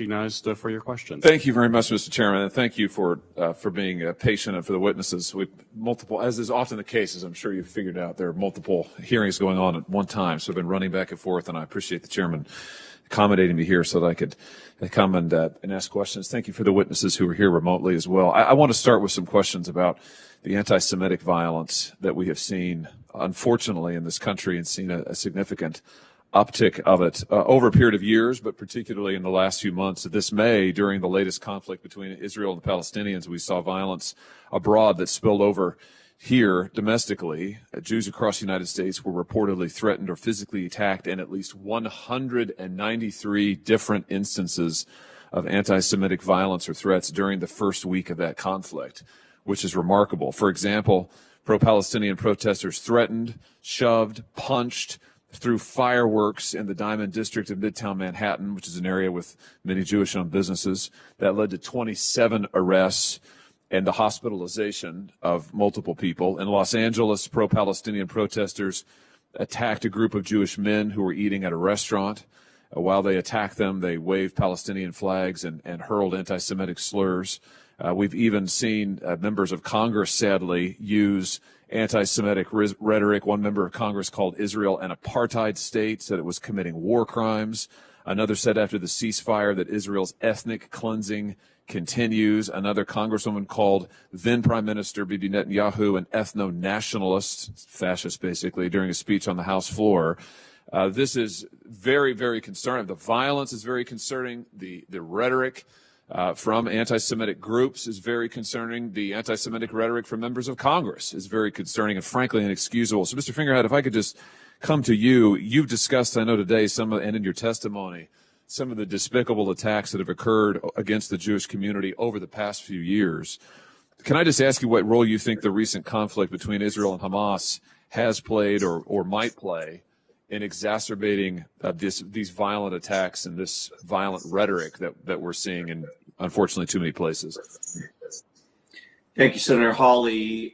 recognized for your questions. Thank you very much, Mr. Chairman, and thank you for being patient and for the witnesses. With multiple, as is often the case, as I'm sure you've figured out, there are multiple hearings going on at one time, so I've been running back and forth, and I appreciate the chairman accommodating me here so that I could come and ask questions. Thank you for the witnesses who are here remotely as well. I want to start with some questions about the anti-Semitic violence that we have seen, unfortunately, in this country, and seen a significant uptick of it over a period of years, but particularly in the last few months. This May, during the latest conflict between Israel and the Palestinians, we saw violence abroad that spilled over here domestically. Jews across the United States were reportedly threatened or physically attacked in at least 193 different instances of anti-Semitic violence or threats during the first week of that conflict, which is remarkable. For example, pro-Palestinian protesters threatened, shoved, punched, threw fireworks in the Diamond District of Midtown Manhattan, which is an area with many Jewish-owned businesses. That led to 27 arrests and the hospitalization of multiple people. In Los Angeles, pro-Palestinian protesters attacked a group of Jewish men who were eating at a restaurant. While they attacked them, they waved Palestinian flags and hurled anti-Semitic slurs. We've even seen members of Congress, sadly, use anti-Semitic rhetoric. One member of Congress called Israel an apartheid state, said it was committing war crimes. Another said after the ceasefire that Israel's ethnic cleansing continues. Another congresswoman called then Prime Minister Bibi Netanyahu an ethno-nationalist, fascist basically, during a speech on the House floor. This is very, very concerning. The violence is very concerning. The rhetoric from anti-Semitic groups is very concerning. The anti-Semitic rhetoric from members of Congress is very concerning and frankly inexcusable. So, Mr. Fingerhead, if I could just come to you. You've discussed, I know today, and in your testimony, some of the despicable attacks that have occurred against the Jewish community over the past few years. Can I just ask you what role you think the recent conflict between Israel and Hamas has played or might play in exacerbating these violent attacks and this violent rhetoric that we're seeing in, unfortunately, too many places? Thank you, Senator Hawley.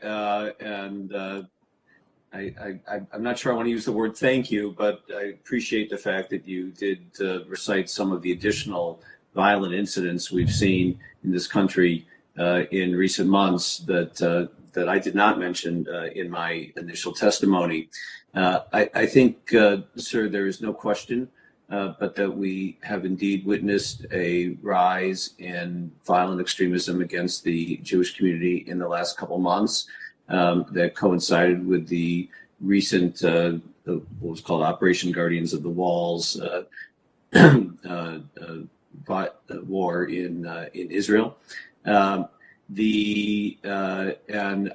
I'm not sure I want to use the word thank you, but I appreciate the fact that you did recite some of the additional violent incidents we've seen in this country in recent months that I did not mention in my initial testimony. I think, sir, there is no question but that we have indeed witnessed a rise in violent extremism against the Jewish community in the last couple months. That coincided with the recent, what was called Operation Guardians of the Walls war in Israel. And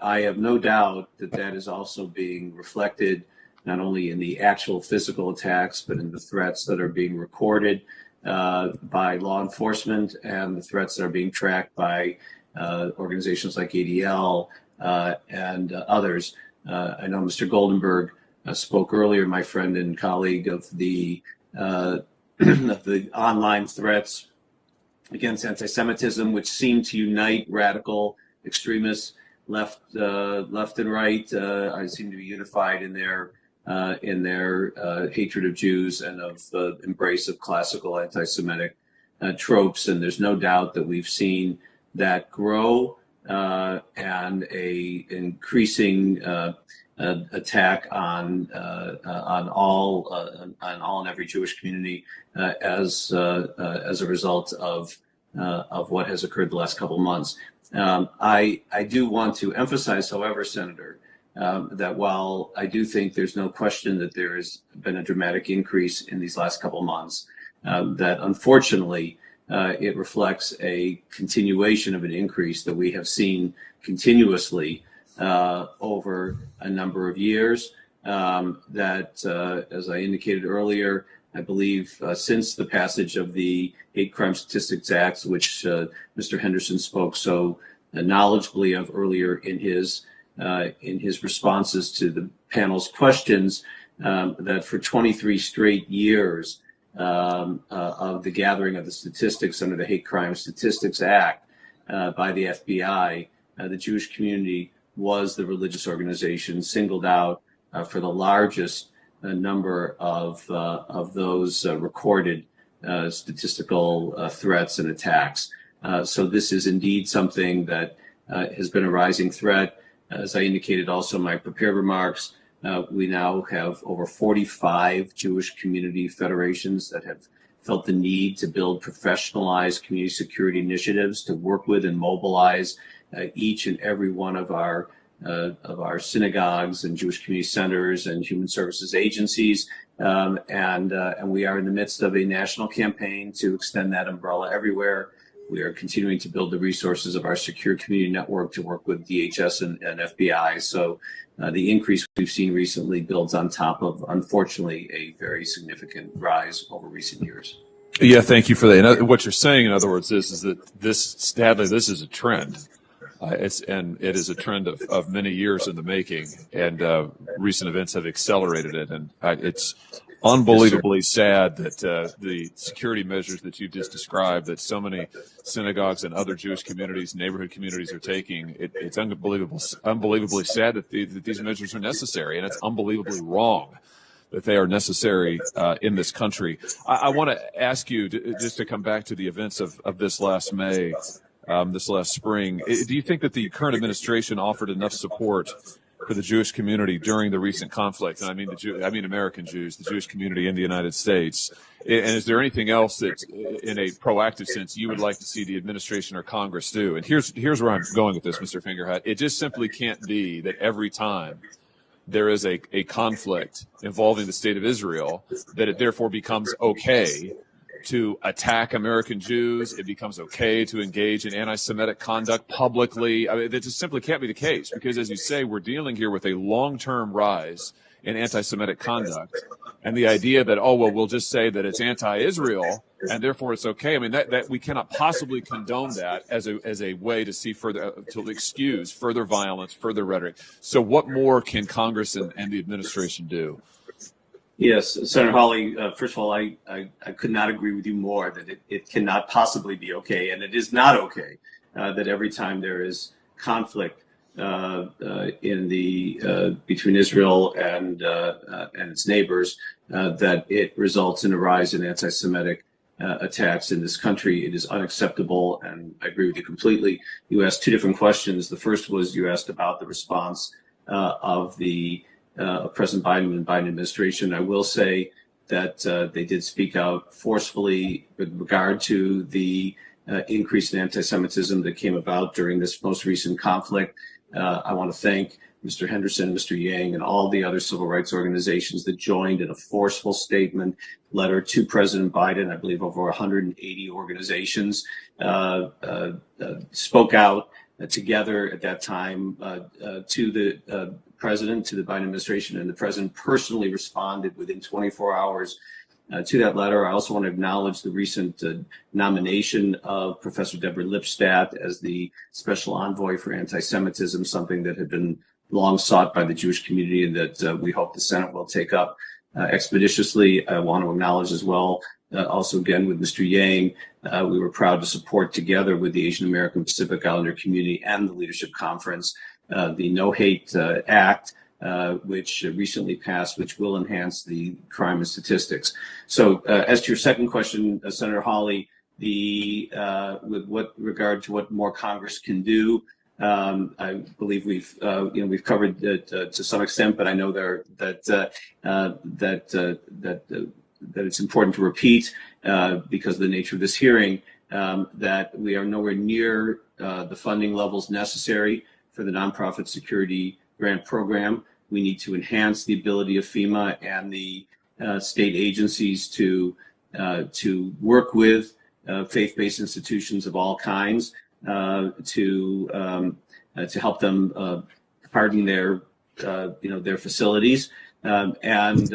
I have no doubt that is also being reflected not only in the actual physical attacks, but in the threats that are being recorded by law enforcement and the threats that are being tracked by organizations like ADL and others. I know Mr. Goldenberg spoke earlier, my friend and colleague, of the online threats against anti-Semitism, which seem to unite radical extremists left and right. I seem to be unified in their hatred of Jews and of the embrace of classical anti-Semitic tropes. And there's no doubt that we've seen that grow and a increasing attack on all and every Jewish community as a result of what has occurred the last couple of months. I do want to emphasize, however, Senator, that while I do think there's no question that there has been a dramatic increase in these last couple of months, that unfortunately it reflects a continuation of an increase that we have seen continuously over a number of years. That, as I indicated earlier, I believe since the passage of the Hate Crime Statistics Act, which Mr. Henderson spoke so knowledgeably of earlier in his responses to the panel's questions, that for 23 straight years of the gathering of the statistics under the Hate Crime Statistics Act by the FBI, the Jewish community was the religious organization singled out for the largest number of those recorded statistical threats and attacks. So this is indeed something that has been a rising threat. As I indicated also in my prepared remarks, we now have over 45 Jewish community federations that have felt the need to build professionalized community security initiatives to work with and mobilize each and every one of our synagogues and Jewish community centers and human services agencies. And we are in the midst of a national campaign to extend that umbrella everywhere. We are continuing to build the resources of our secure community network to work with DHS and FBI. So the increase we've seen recently builds on top of, unfortunately, a very significant rise over recent years. Yeah, thank you for that. And what you're saying, in other words, is that sadly, this is a trend. And it is a trend of many years in the making, and recent events have accelerated it. And it's unbelievably sad that the security measures that you just described, that so many synagogues and other Jewish communities, neighborhood communities are taking, it's unbelievably sad that these measures are necessary, and it's unbelievably wrong that they are necessary in this country. I want to ask you, just to come back to the events of this last May, this last spring, do you think that the current administration offered enough support for the Jewish community during the recent conflict? And I mean American Jews, the Jewish community in the United States. And is there anything else that, in a proactive sense, you would like to see the administration or Congress do? And here's where I'm going with this, Mr. Fingerhut. It just simply can't be that every time there is a conflict involving the state of Israel, that it therefore becomes okay to attack American Jews. It becomes okay to engage in anti-Semitic conduct publicly. I mean, that just simply can't be the case, because, as you say, we're dealing here with a long-term rise in anti-Semitic conduct. And the idea that, oh, well, we'll just say that it's anti-Israel and therefore it's okay. I mean, that we cannot possibly condone that as a way to see further, to excuse further violence, further rhetoric. So what more can Congress and the administration do? Yes, Senator Hawley, first of all, I could not agree with you more that it cannot possibly be okay, and it is not okay that every time there is conflict in the between Israel and its neighbors, that it results in a rise in anti-Semitic attacks in this country. It is unacceptable, and I agree with you completely. You asked two different questions. The first was you asked about the response of the President Biden and Biden administration. I will say that they did speak out forcefully with regard to the increase in anti-Semitism that came about during this most recent conflict. I want to thank Mr. Henderson, Mr. Yang, and all the other civil rights organizations that joined in a forceful statement letter to President Biden. I believe over 180 organizations spoke out together at that time to the president, to the Biden administration, and the president personally responded within 24 hours to that letter. I also want to acknowledge the recent nomination of Professor Deborah Lipstadt as the special envoy for anti-Semitism, something that had been long sought by the Jewish community and that we hope the Senate will take up expeditiously. I want to acknowledge as well, also again with Mr. Yang, we were proud to support together with the Asian American Pacific Islander community and the Leadership Conference the No Hate Act, which recently passed, which will enhance the crime and statistics. So as to your second question, Senator Hawley, with what regard to what more Congress can do, I believe we've covered it to some extent, but I know that it's important to repeat because of the nature of this hearing that we are nowhere near the funding levels necessary for the nonprofit security grant program. We need to enhance the ability of FEMA and the state agencies to work with faith-based institutions of all kinds to help them harden their facilities, and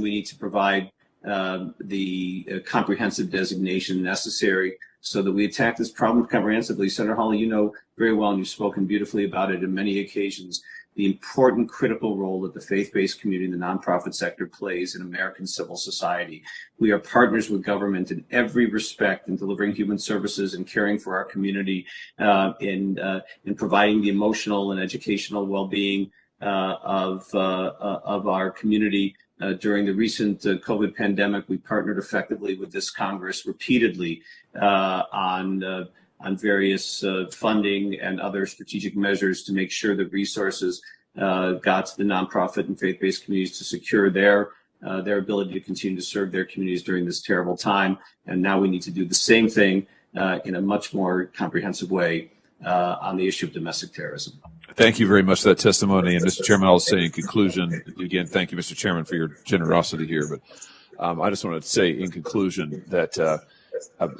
we need to provide the comprehensive designation necessary so that we attack this problem comprehensively. Senator Hawley, you know very well, and you've spoken beautifully about it on many occasions, the important critical role that the faith-based community and the nonprofit sector plays in American civil society. We are partners with government in every respect in delivering human services and caring for our community, in providing the emotional and educational well-being of our community. During the recent COVID pandemic, we partnered effectively with this Congress repeatedly on various funding and other strategic measures to make sure that resources got to the nonprofit and faith-based communities to secure their ability to continue to serve their communities during this terrible time. And now we need to do the same thing in a much more comprehensive way on the issue of domestic terrorism. Thank you very much for that testimony. And Mr. Chairman, I'll say in conclusion, again, thank you, Mr. Chairman, for your generosity here. But I just wanted to say in conclusion that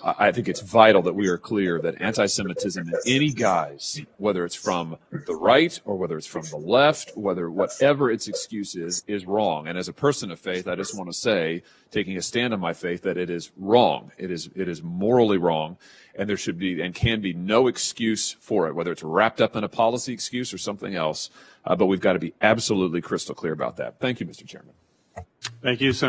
I think it's vital that we are clear that anti-Semitism in any guise, whether it's from the right or whether it's from the left, whatever its excuse is wrong. And as a person of faith, I just want to say, taking a stand on my faith, that it is wrong. It is morally wrong, and there should be and can be no excuse for it, whether it's wrapped up in a policy excuse or something else. But we've got to be absolutely crystal clear about that. Thank you, Mr. Chairman. Thank you, Senator.